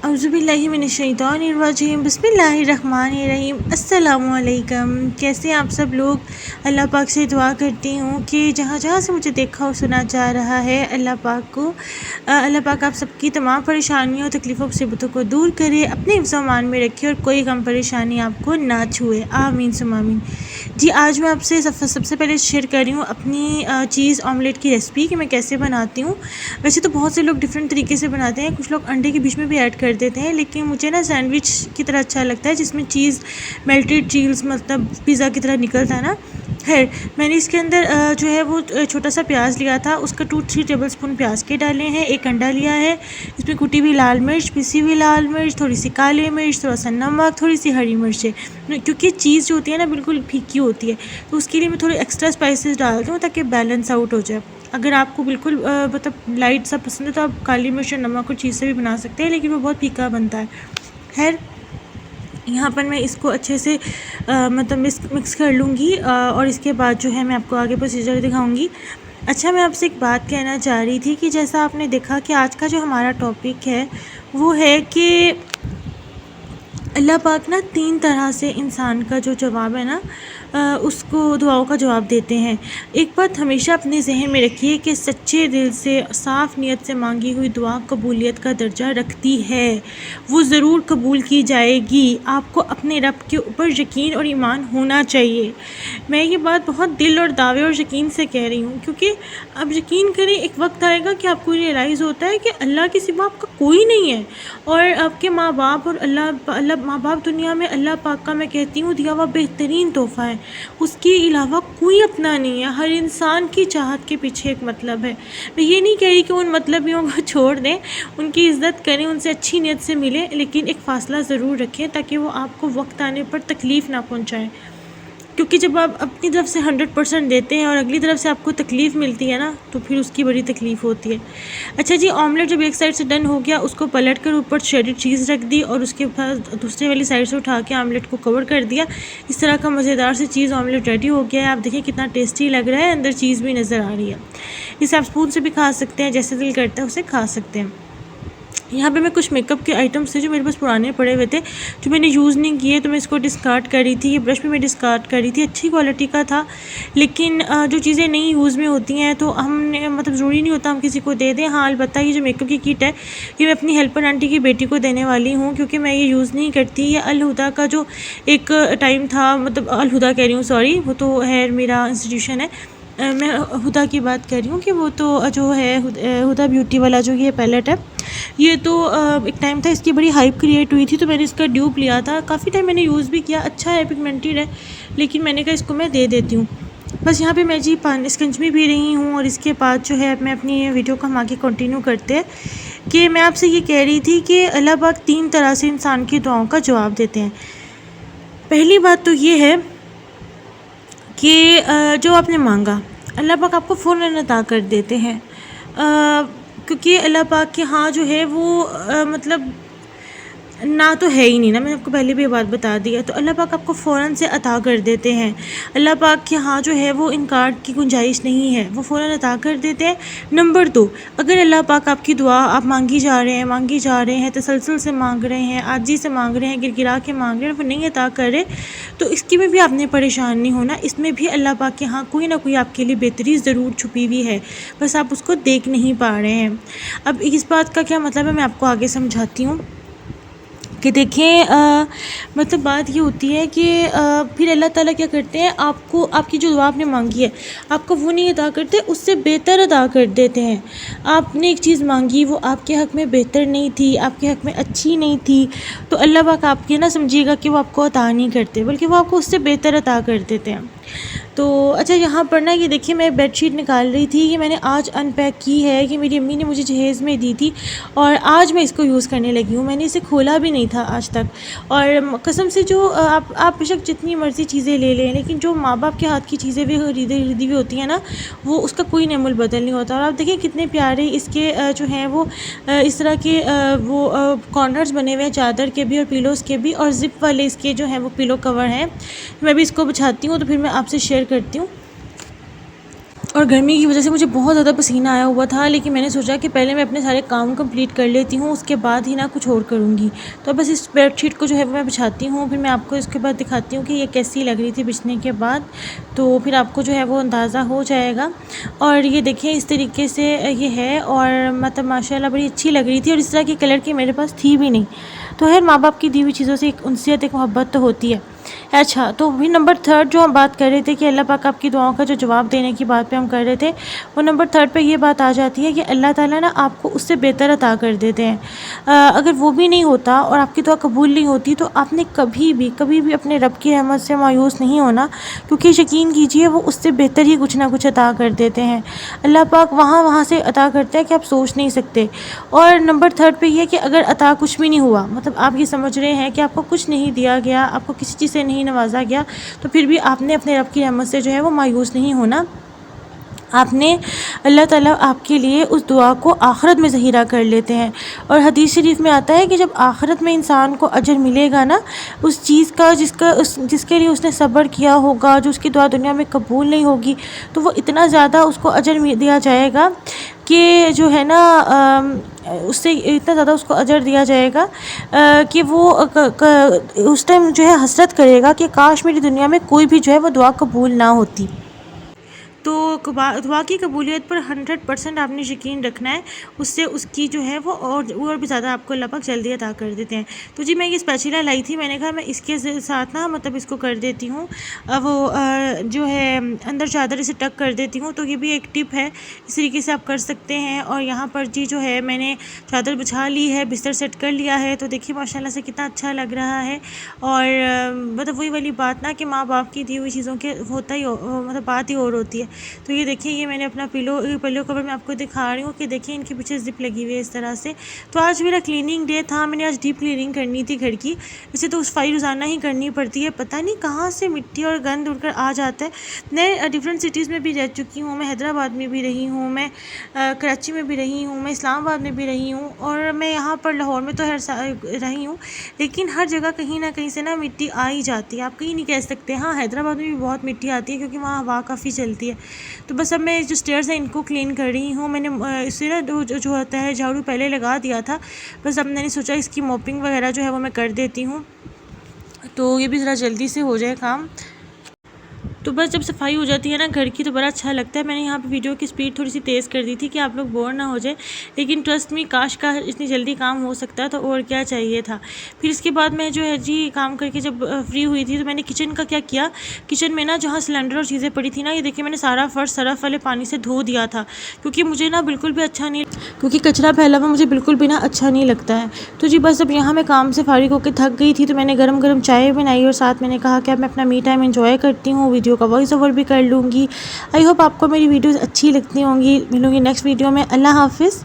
औज़ुबिल्लाहिमिनश्शैतानिर्रजीम बिस्मिल्लाहिर्रहमानिर्रहीम। अस्सलामुअलैकुम। कैसे हैं आप सब लोग। अल्लाह पाक से दुआ करती हूँ कि जहाँ जहाँ से मुझे देखा और सुना जा रहा है, अल्लाह पाक आप सबकी तमाम परेशानियों तकलीफ़ों मुसीबतों को दूर करे, अपने हिफ्ज़ मान में रखे और कोई गम परेशानी आपको ना छुए। आमीन सुम्मा आमीन। जी, आज मैं आपसे सबसे पहले शेयर कर रही हूँ अपनी चीज़ ऑमलेट की रेसिपी कि मैं कैसे बनाती हूँ। वैसे तो बहुत से लोग डिफरेंट तरीके से बनाते हैं, कुछ लोग अंडे के बीच में भी ऐड कर देते हैं, लेकिन मुझे ना सैंडविच की तरह अच्छा लगता है जिसमें चीज़ मेल्टेड चीज़ मतलब पिज़्ज़ा की तरह निकलता है ना। खैर, मैंने इसके अंदर जो है वो छोटा सा प्याज लिया था, उसका 2-3 टेबलस्पून प्याज के डाले हैं, एक अंडा लिया है, इसमें कुटी हुई लाल मिर्च, पिसी हुई लाल मिर्च, थोड़ी सी काली मिर्च, थोड़ा सा नमक, थोड़ी सी हरी मिर्च है, क्योंकि चीज़ जो होती है ना बिल्कुल फीकी होती है, तो उसके लिए मैं थोड़ी एक्स्ट्रा स्पाइसेस डालती हूँ ताकि बैलेंस आउट हो जाए। अगर आपको बिल्कुल मतलब लाइट सा पसंद है तो आप काली मिर्च और नमक और चीज़ से भी बना सकते हैं, लेकिन वो बहुत फीका बनता है। खैर, यहाँ पर मैं इसको अच्छे से मतलब मिक्स कर लूँगी और इसके बाद जो है मैं आपको आगे प्रोसीजर दिखाऊँगी। अच्छा, मैं आपसे एक बात कहना चाह रही थी कि जैसा आपने देखा कि आज का जो हमारा टॉपिक है वो है कि अल्लाह पाक ना 3 तरह से इंसान का जो जवाब है ना उसको दुआओं का जवाब देते हैं। एक बात हमेशा अपने जहन में रखिए कि सच्चे दिल से साफ़ नीयत से मांगी हुई दुआ कबूलियत का दर्जा रखती है, वो ज़रूर कबूल की जाएगी। आपको अपने रब के ऊपर यकीन और ईमान होना चाहिए। मैं ये बात बहुत दिल और दावे और यकीन से कह रही हूँ, क्योंकि अब यकीन करें एक वक्त आएगा कि आपको रियलाइज़ होता है कि अल्लाह के सिवा आपका कोई नहीं है, और आपके माँ बाप और अल्लाह माँ बाप दुनिया में अल्लाह पाक का मैं कहती हूँ दिया हुआ बेहतरीन तोहफ़ा है, उसके अलावा कोई अपना नहीं है। हर इंसान की चाहत के पीछे एक मतलब है। मैं ये नहीं कह रही कि उन मतलबियों को छोड़ दें, उनकी इज़्ज़त करें, उनसे अच्छी नीयत से मिलें, लेकिन एक फ़ासला ज़रूर रखें ताकि वो आपको वक्त आने पर तकलीफ़ ना पहुँचाएँ। क्योंकि जब आप अपनी तरफ से 100% देते हैं और अगली तरफ से आपको तकलीफ़ मिलती है ना, तो फिर उसकी बड़ी तकलीफ़ होती है। अच्छा जी, ऑमलेट जब एक साइड से डन हो गया, उसको पलट कर ऊपर शेडेड चीज़ रख दी और उसके बाद दूसरे वाली साइड से उठा के ऑमलेट को कवर कर दिया। इस तरह का मज़ेदार से चीज़ ऑमलेट रेडी हो गया है। आप देखिए कितना टेस्टी लग रहा है, अंदर चीज़ भी नज़र आ रही है। इसे आप स्पून से भी खा सकते हैं, जैसे दिल करता है उसे खा सकते हैं। यहाँ पे मैं कुछ मेकअप के आइटम्स थे जो मेरे पास पुराने पड़े हुए थे, जो मैंने यूज़ नहीं किए, तो मैं इसको डिस्कार्ड कर रही थी। ये ब्रश भी मैं डिस्कार्ड कर रही थी, अच्छी क्वालिटी का था, लेकिन जो चीज़ें नहीं यूज़ में होती हैं तो हमने मतलब ज़रूरी नहीं होता हम किसी को दे दें। हाँ, अलबत्ता ये जो मेकअप की किट है ये मैं अपनी हेल्पर आंटी की बेटी को देने वाली हूँ, क्योंकि मैं ये यूज़ नहीं करती। ये अलहुदा का जो एक टाइम था, मतलब अलहुदा कह रही हूँ, सॉरी, वो तो है मेरा इंस्टीट्यूशन है, मैं हुदा की बात कर रही हूँ कि वो तो जो है हुदा ब्यूटी वाला जो ये पैलेट है, ये तो एक टाइम था इसकी बड़ी हाइप क्रिएट हुई थी, तो मैंने इसका ड्यूप लिया था। काफ़ी टाइम मैंने यूज़ भी किया, अच्छा है, पिगमेंटेड है, लेकिन मैंने कहा इसको मैं दे देती हूँ। बस यहाँ पे मैं जी स्कंजमी पी रही हूँ, और इसके बाद जो है मैं अपनी वीडियो को हम आगे कंटिन्यू करते हैं कि मैं आपसे ये कह रही थी कि अल्लाह पाक 3 तरह से इंसान की दुआओं का जवाब देते हैं। पहली बात तो ये है कि जो आपने मांगा अल्लाह पाक आपको फ़ौरन अता कर देते हैं, क्योंकि अल्लाह पाक के यहाँ जो है वो मतलब ना तो है ही नहीं ना, मैंने आपको पहले भी ये बात बता दी है, तो अल्लाह पाक आपको फ़ौरन से अता कर देते हैं। अल्लाह पाक के यहाँ जो है वो इनकार की गुंजाइश नहीं है, वो फ़ौरन अता कर देते हैं। नंबर 2, अगर अल्लाह पाक आपकी दुआ आप मांगी जा रहे हैं, तसलसल से मांग रहे हैं, आजी से मांग रहे हैं, गिरगिरा के मांग रहे हैं, वो नहीं अता कर रहे, तो इसकी में भी आपने परेशान नहीं होना। इसमें भी अल्लाह पाक के यहाँ कोई ना कोई आपके लिए बेहतरी ज़रूर छुपी हुई है, बस आप उसको देख नहीं पा रहे हैं। अब इस बात का क्या मतलब है, मैं आपको आगे समझाती हूँ कि देखें, मतलब बात ये होती है कि फिर अल्लाह ताला क्या करते हैं, आपको आपकी जो दुआ आपने मांगी है आपको वो नहीं अदा करते, उससे बेहतर अदा कर देते हैं। आपने एक चीज़ मांगी, वो आपके हक़ में बेहतर नहीं थी, आपके हक़ में अच्छी नहीं थी, तो अल्लाह पाक आपके ना समझिएगा कि वो आपको अता नहीं करते, बल्कि वो आपको उससे बेहतर अता कर देते हैं। तो अच्छा, यहाँ पर ना ये देखिए मैं बेडशीट निकाल रही थी, ये मैंने आज अनपैक की है, ये मेरी अम्मी ने मुझे जहेज़ में दी थी और आज मैं इसको यूज़ करने लगी हूँ। मैंने इसे खोला भी नहीं था आज तक, और कसम से जो आप बेशक जितनी मर्ज़ी चीज़ें ले लें, लेकिन जो माँ बाप के हाथ की चीज़ें भी खरीदी हुई होती हैं ना, वो उसका कोई नेमुल बदल नहीं होता। और आप देखिए कितने प्यारे इसके जो हैं वो इस तरह के वो कॉर्नर्स बने हुए हैं, चादर के भी और पिलोज़ के भी, और ज़िप वाले इसके जो हैं वो पिलो कवर हैं। मैं भी इसको बिछाती हूँ तो फिर मैं आपसे शेयर करती हूँ। और गर्मी की वजह से मुझे बहुत ज़्यादा पसीना आया हुआ था, लेकिन मैंने सोचा कि पहले मैं अपने सारे काम कंप्लीट कर लेती हूँ, उसके बाद ही ना कुछ और करूँगी। तो बस इस बेडशीट को जो है वो मैं बिछाती हूँ, फिर मैं आपको इसके बाद दिखाती हूँ कि ये कैसी लग रही थी बिछने के बाद। तो फिर आपको जो है वो अंदाज़ा हो जाएगा। और ये देखिए इस तरीके से ये है, और मतलब माशाल्लाह बड़ी अच्छी लग रही थी, और इस तरह की कलर की मेरे पास थी भी नहीं। तो खैर माँ बाप की दी हुई चीज़ों से एक उनसियत, एक मोहब्बत तो होती है। अच्छा, तो भी नंबर थर्ड जो हम बात कर रहे थे कि अल्लाह पाक आपकी दुआओं का जो जवाब देने की बात पे हम कर रहे थे, वो नंबर थर्ड पे ये बात आ जाती है कि अल्लाह ताला ना आपको उससे बेहतर अता कर देते हैं। अगर वो भी नहीं होता और आपकी दुआ कबूल नहीं होती, तो आपने कभी भी अपने रब की रहमत से मायूस नहीं होना, क्योंकि यकीन कीजिए वो उससे बेहतर ही कुछ ना कुछ अता कर देते हैं। अल्लाह पाक वहाँ से अता करते हैं कि आप सोच नहीं सकते। और नंबर थर्ड पे ये है कि अगर अता कुछ भी नहीं हुआ, मतलब आप ये समझ रहे हैं कि आपको कुछ नहीं दिया गया, आपको किसी चीज़ से नहीं नवाजा गया, तो फिर भी आपने अपने रब की रहमत से जो है वो मायूस नहीं होना। आपने अल्लाह ताला आपके लिए उस दुआ को आखिरत में ज़हीरा कर लेते हैं। और हदीस शरीफ में आता है कि जब आखिरत में इंसान को अजर मिलेगा ना, उस चीज़ का जिसके लिए उसने सब्र किया होगा, जो उसकी दुआ दुनिया में कबूल नहीं होगी, तो वो इतना ज़्यादा उसको अजर दिया जाएगा कि जो है ना उससे इतना ज़्यादा उसको अजर दिया जाएगा कि वो उस टाइम जो है हसरत करेगा कि काश मेरी दुनिया में कोई भी जो है वो दुआ कबूल ना होती। तो दुआ की कबूलियत पर 100% आपने यकीन रखना है, उससे उसकी जो है वो और भी ज़्यादा आपको अल्लाह पाक जल्दी अता कर देते हैं। तो जी मैं ये स्पैचुला लाई थी, मैंने कहा मैं इसके साथ ना मतलब इसको कर देती हूँ, वो जो है अंदर चादर इसे टक कर देती हूँ। तो ये भी एक टिप है, इस तरीके से आप कर सकते हैं। और यहाँ पर जी जो है मैंने चादर बिछा ली है, बिस्तर सेट कर लिया है, तो देखिए माशाल्लाह से कितना अच्छा लग रहा है। और मतलब वही वाली बात ना कि माँ बाप की दी हुई चीज़ों के होता ही मतलब बात ही और होती है। तो ये देखिए ये मैंने अपना पिलो कवर मैं आपको दिखा रही हूँ कि देखिए इनके पीछे ज़िप लगी हुई है इस तरह से। तो आज मेरा क्लीनिंग डे था, मैंने आज डीप क्लीनिंग करनी थी घर की। वैसे तो सफाई रोज़ाना ही करनी पड़ती है, पता नहीं कहाँ से मिट्टी और गंद उड़कर आ जाता है। मैं डिफरेंट सिटीज़ में भी रह चुकी हूँ, मैं हैदराबाद में भी रही हूँ, मैं कराची में भी रही हूँ, मैं इस्लामाबाद में भी रही हूँ, और मैं यहाँ पर लाहौर में तो रही हूँ। लेकिन हर जगह कहीं ना कहीं से ना मिट्टी आ ही जाती है, आप कहीं नहीं कह सकते। हाँ, हैदराबाद में भी बहुत मिट्टी आती है क्योंकि वहाँ हवा काफ़ी चलती है। तो बस अब मैं जो स्टेयर्स हैं इनको क्लीन कर रही हूँ। मैंने इससे ना जो होता है झाड़ू पहले लगा दिया था, बस अब मैंने सोचा इसकी मॉपिंग वगैरह जो है वो मैं कर देती हूँ, तो ये भी ज़रा जल्दी से हो जाए काम। तो बस जब सफाई हो जाती है ना घर की, तो बड़ा अच्छा लगता है। मैंने यहाँ पे वीडियो की स्पीड थोड़ी सी तेज़ कर दी थी कि आप लोग बोर ना हो जाए, लेकिन ट्रस्ट मी काश का इतनी जल्दी काम हो सकता तो और क्या चाहिए था। फिर इसके बाद मैं जो है जी काम करके जब फ्री हुई थी, तो मैंने किचन का क्या किया, किचन में ना जहाँ सिलेंडर और चीज़ें पड़ी थी ना, ये देखिए मैंने सारा फर्श सरफ वाले पानी से धो दिया था, क्योंकि मुझे ना बिल्कुल भी अच्छा नहीं, क्योंकि कचरा फैला हुआ मुझे बिल्कुल भी ना अच्छा नहीं लगता है। तो जी बस अब यहाँ मैं काम से फारिग होकर थक गई थी, तो मैंने गरम गरम चाय बनाई, और साथ मैंने कहा कि अब मैं अपना मी टाइम एंजॉय करती हूँ, वीडियो का वॉइस ओवर भी कर लूँगी। आई होप आपको मेरी वीडियोस अच्छी लगती होंगी। मिलूँगी नेक्स्ट वीडियो में। अल्लाह हाफिज़।